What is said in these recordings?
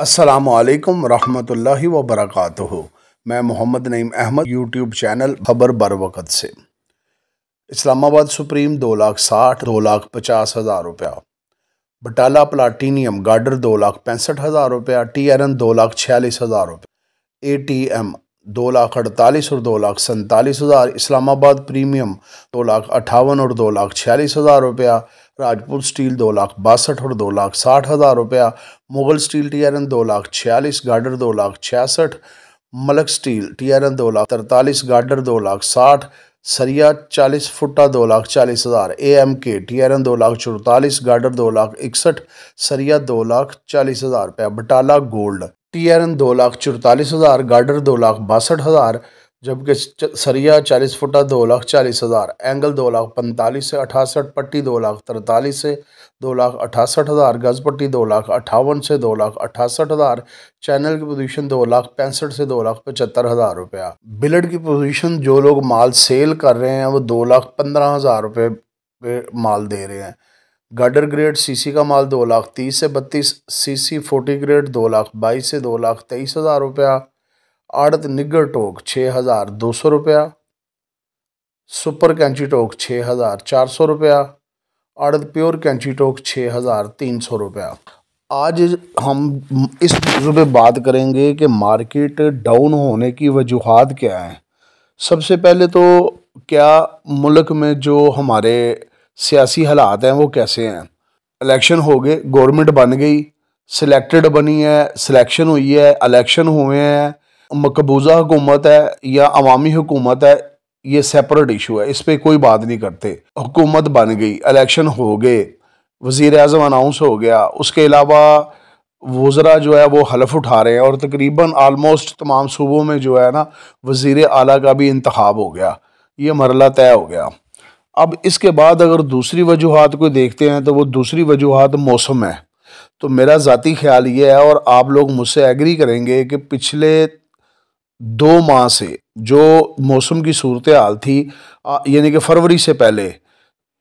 अस्सलामुअलैकुम रहमतुल्लाहि व बरकातुहू। मैं मोहम्मद नईम अहमद यूट्यूब चैनल खबर बर वक़्त से। इस्लामाबाद सुप्रीम 2,60,000 2,50,000 रुपया। बटाला प्लाटीनियम गार्डर 2,65,000 रुपया। TRN 2,46,000 रुपये। ATM 2,48,000 और 2,47,000। इस्लामाबाद प्रीमियम 2,58,000 और 2,46,000 रुपया। राजपूत स्टील 2,62,000 और 2,60,000 रुपया। Mughal steel TRN 2,46,000 girder 2,66,000। Malak steel TRN 2,43,000 girder 2,60,000। सरिया 40 फुटा 2,40,000। AMK TRN 2,44,000 girder 2,61,000। सरिया 2,40,000 रुपया। बटाला गोल्ड TRN 2,44,000 गार्डर 2,62,000 जबकि सरिया 40 फुटा 2,40,000। एंगल 2,45,000 से 68। पट्टी 2,43,000 से 2,68,000। गज पट्टी 2,58,000 से 2,68,000। चैनल की पोजीशन 2,65,000 से 2,75,000 रुपया। बिलड की पोजीशन जो लोग माल सेल कर रहे हैं वो 2,15,000 रुपये पे माल दे रहे हैं। गार्डर ग्रेड CC का माल 2,30,000 से 32। CC 40 ग्रेड 2,22,000 से 2,23,000 रुपया। आड़त निगर टोक 6,200 रुपया। सुपर कैंची टोक 6,400 रुपया। आड़त प्योर कैंची टोक 6,300 रुपया। आज हम इस मौजू पे बात करेंगे कि मार्केट डाउन होने की वजूहात क्या हैं। सबसे पहले तो क्या मुल्क में जो हमारे सियासी हालात हैं वो कैसे हैं। इलेक्शन हो गए, गवर्नमेंट बन गई, सिलेक्टेड बनी है, सिलेक्शन हुई है, इलेक्शन हुए हैं, मकबूजा हुकूमत है या अवामी हुकूमत है, ये सेपरेट इशू है, इस पर कोई बात नहीं करते। हुकूमत बन गई, इलेक्शन हो गए, वज़ीर आज़म अनाउंस हो गया, उसके अलावा वज़रा जो है वो हलफ उठा रहे हैं और तकरीबन आलमोस्ट तमाम सूबों में जो है ना वज़ीर आला का भी इंतखाब हो गया, ये मरला तय हो गया। अब इसके बाद अगर दूसरी वजूहात को देखते हैं तो वो दूसरी वजूहात मौसम है। तो मेरा ज़ाती ख्याल ये है और आप लोग मुझसे एग्री करेंगे कि पिछले 2 माह से जो मौसम की सूरत हाल थी, यानी कि फरवरी से पहले,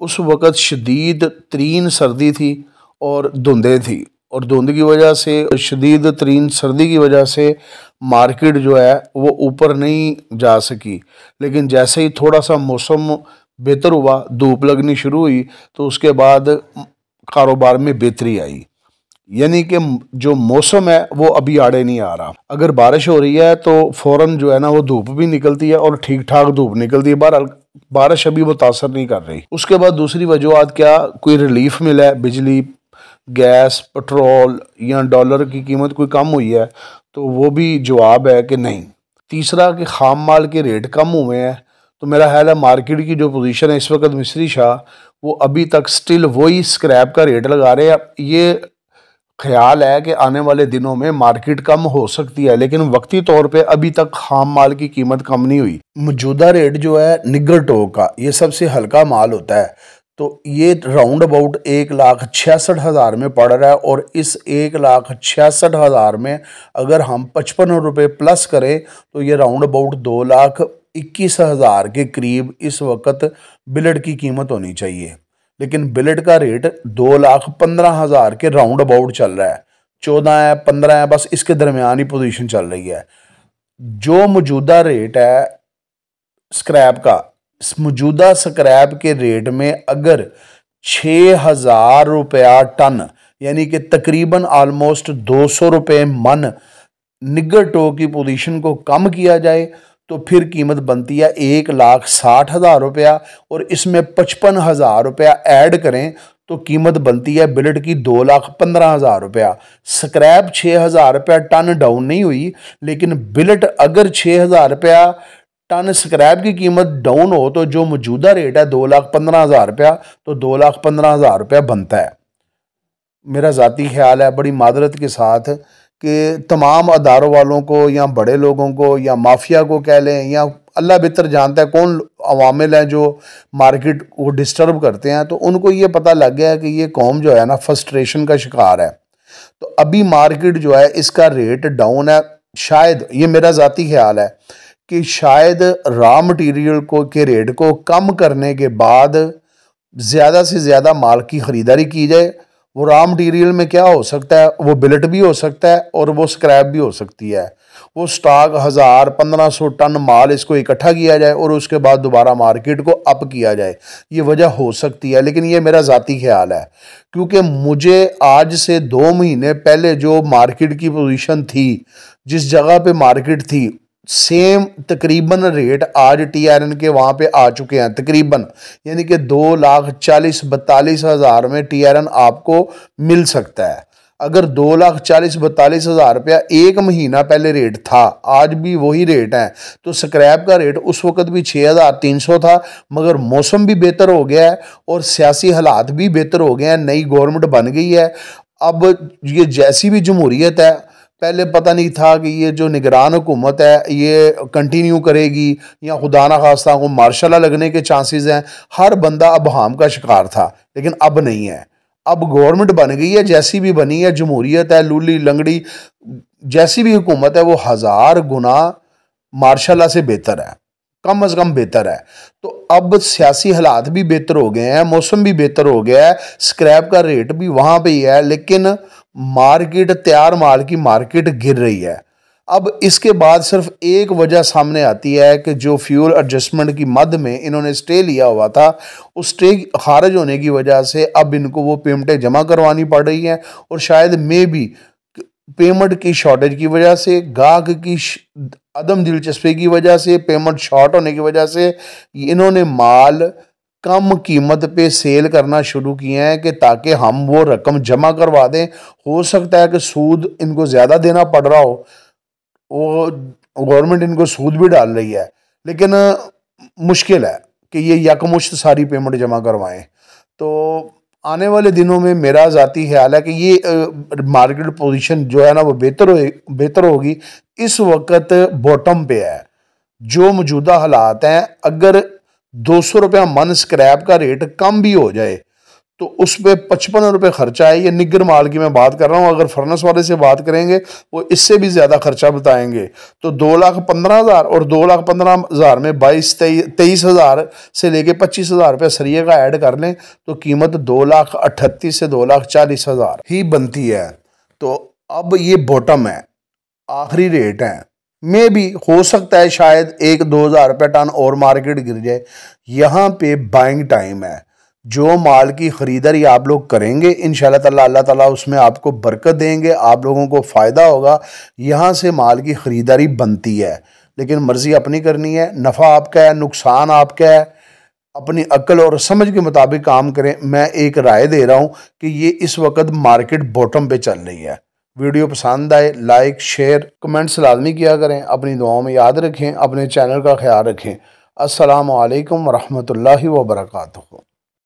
उस वक़्त शदीद तरीन सर्दी थी और धुंधें थी और धुंध की वजह से, शदीद तरीन सर्दी की वजह से मार्केट जो है वो ऊपर नहीं जा सकी। लेकिन जैसे ही थोड़ा सा मौसम बेहतर हुआ, धूप लगनी शुरू हुई, तो उसके बाद कारोबार में बेहतरी आई। यानी कि जो मौसम है वो अभी आड़े नहीं आ रहा। अगर बारिश हो रही है तो फ़ौरन जो है ना वो धूप भी निकलती है और ठीक ठाक धूप निकलती है। बहरहाल बारिश अभी मुतासर नहीं कर रही। उसके बाद दूसरी वजूहत क्या, कोई रिलीफ मिला है, बिजली, गैस, पेट्रोल या डॉलर की कीमत कोई कम हुई है, तो वो भी जवाब है कि नहीं। तीसरा कि खाम माल के रेट कम हुए हैं। तो मेरा ख्याल है मार्केट की जो पोजीशन है इस वक्त मिस्री शाह वो अभी तक स्टिल वही स्क्रैप का रेट लगा रहे हैं। ये ख्याल है कि आने वाले दिनों में मार्केट कम हो सकती है, लेकिन वक्ती तौर पे अभी तक खाम माल की कीमत कम नहीं हुई। मौजूदा रेट जो है निगर टोक का, ये सबसे हल्का माल होता है, तो ये राउंड अबाउट 1,66,000 में पड़ रहा है। और इस 1,66,000 में अगर हम 55 रुपये प्लस करें तो ये राउंड अबाउट 2,21,000 के करीब इस वक्त बिलड की कीमत होनी चाहिए। लेकिन बिलड का रेट 2,15,000 के राउंड अबाउट चल रहा है। 14 है, 15 है, बस इसके दरमियान ही पोजीशन चल रही है। जो मौजूदा रेट है स्क्रैप का, मौजूदा स्क्रैप के रेट में अगर 6,000 रुपया टन, यानी कि तकरीबन आलमोस्ट 200 रुपये मन निगर टो की पोजीशन को कम किया जाए तो फिर कीमत बनती है 1,60,000 रुपया। और इसमें 55,000 रुपया ऐड करें तो कीमत बनती है बिलड की 2,15,000 रुपया। स्क्रैप 6,000 रुपया टन डाउन नहीं हुई, लेकिन बिलड अगर 6,000 रुपया टन स्क्रैप की कीमत डाउन हो तो जो मौजूदा रेट है 2,15,000 रुपया, तो 2,15,000 रुपया बनता है। मेरा ज़ाती ख्याल है बड़ी मादरत के साथ कि तमाम अदारों वालों को या बड़े लोगों को या माफिया को कह लें, या अल्लाह बेहतर जानता है कौन अवामिल हैं जो मार्केट को डिस्टर्ब करते हैं, तो उनको ये पता लग गया है कि ये कौम जो है ना फ्रस्ट्रेशन का शिकार है। तो अभी मार्केट जो है इसका रेट डाउन है। शायद, ये मेरा ज़ाती ख्याल है कि शायद रॉ मटेरियल को के रेट को कम करने के बाद ज़्यादा से ज़्यादा माल की ख़रीदारी की जाए वो रॉ मटेरियल में क्या हो सकता है, वो बिलेट भी हो सकता है और वो स्क्रैप भी हो सकती है। वो स्टॉक 1000-1500 टन माल इसको इकट्ठा किया जाए और उसके बाद दोबारा मार्केट को अप किया जाए, ये वजह हो सकती है। लेकिन ये मेरा ज़ाती ख्याल है, क्योंकि मुझे आज से 2 महीने पहले जो मार्केट की पोजीशन थी, जिस जगह पे मार्केट थी, सेम तकरीबन रेट आज टी आयरन के वहाँ पे आ चुके हैं तकरीबन, यानी कि 2,40,42,000 में टी आयरन आपको मिल सकता है। अगर 2,40,42,000 रुपया एक महीना पहले रेट था, आज भी वही रेट है, तो स्क्रैप का रेट उस वक्त भी 6,300 था। मगर मौसम भी बेहतर हो गया है और सियासी हालात भी बेहतर हो गए हैं, नई गवर्नमेंट बन गई है। अब ये जैसी भी जमहूरियत है, पहले पता नहीं था कि ये जो निगरान हुकूमत है ये कंटिन्यू करेगी या खुदा ना खास्ता को मार्शल लगने के चांसेस हैं। हर बंदा अबहाम का शिकार था, लेकिन अब नहीं है। अब गवर्नमेंट बन गई है, जैसी भी बनी है, जमहूरियत है, लूली लंगड़ी जैसी भी हुकूमत है, वो 1000 गुना मार्शल से बेहतर है, कम अज़ कम बेहतर है। तो अब सियासी हालात भी बेहतर हो गए हैं, मौसम भी बेहतर हो गया है, स्क्रैप का रेट भी वहाँ पे ही है, लेकिन मार्केट, तैयार माल की मार्केट गिर रही है। अब इसके बाद सिर्फ एक वजह सामने आती है कि जो फ्यूल एडजस्टमेंट की मद में इन्होंने स्टे लिया हुआ था, उस स्टे खारिज होने की वजह से अब इनको वो पेमेंटें जमा करवानी पड़ रही हैं, और शायद मे भी पेमेंट की शॉर्टेज की वजह से, गाहक की अदम दिलचस्पी की वजह से, पेमेंट शॉर्ट होने की वजह से इन्होंने माल कम कीमत पे सेल करना शुरू किए हैं कि ताकि हम वो रकम जमा करवा दें। हो सकता है कि सूद इनको ज़्यादा देना पड़ रहा हो, वो गवर्नमेंट इनको सूद भी डाल रही है, लेकिन मुश्किल है कि ये यकमुश्त सारी पेमेंट जमा करवाएं। तो आने वाले दिनों में मेरा ज़ाती ख्याल है कि ये मार्केट पोजीशन जो है ना वो बेहतर होगी। इस वक्त बॉटम पे है जो मौजूदा हालात हैं। अगर 200 रुपया मन स्क्रैप का रेट कम भी हो जाए तो उस पर 55 रुपये खर्चा है। ये निगर माल की मैं बात कर रहा हूँ, अगर फर्नेस वाले से बात करेंगे वो इससे भी ज़्यादा खर्चा बताएंगे। तो 2,15,000 और 2,15,000 में 22-23,000 से लेके 25,000 रुपये सरिये का ऐड कर लें तो कीमत 2,38,000 से 2,40,000 ही बनती है। तो अब ये बॉटम है, आखिरी रेट है। में भी हो सकता है शायद 1-2 हज़ार रुपये टन और मार्केट गिर जाए। यहाँ पे बाइंग टाइम है। जो माल की ख़रीदारी आप लोग करेंगे इंशाल्लाह ताला अल्लाह ताला उसमें आपको बरकत देंगे, आप लोगों को फ़ायदा होगा। यहाँ से माल की ख़रीदारी बनती है, लेकिन मर्ज़ी अपनी करनी है। नफ़ा आपका है, नुकसान आपका है। अपनी अक्ल और समझ के मुताबिक काम करें। मैं एक राय दे रहा हूँ कि ये इस वक्त मार्केट बॉटम पे चल रही है। वीडियो पसंद आए लाइक शेयर कमेंट्स लाजमी किया करें। अपनी दुआओं में याद रखें, अपने चैनल का ख्याल रखें। अस्सलामु अलैकुम वरहमतुल्लाहि वबरकातुहू।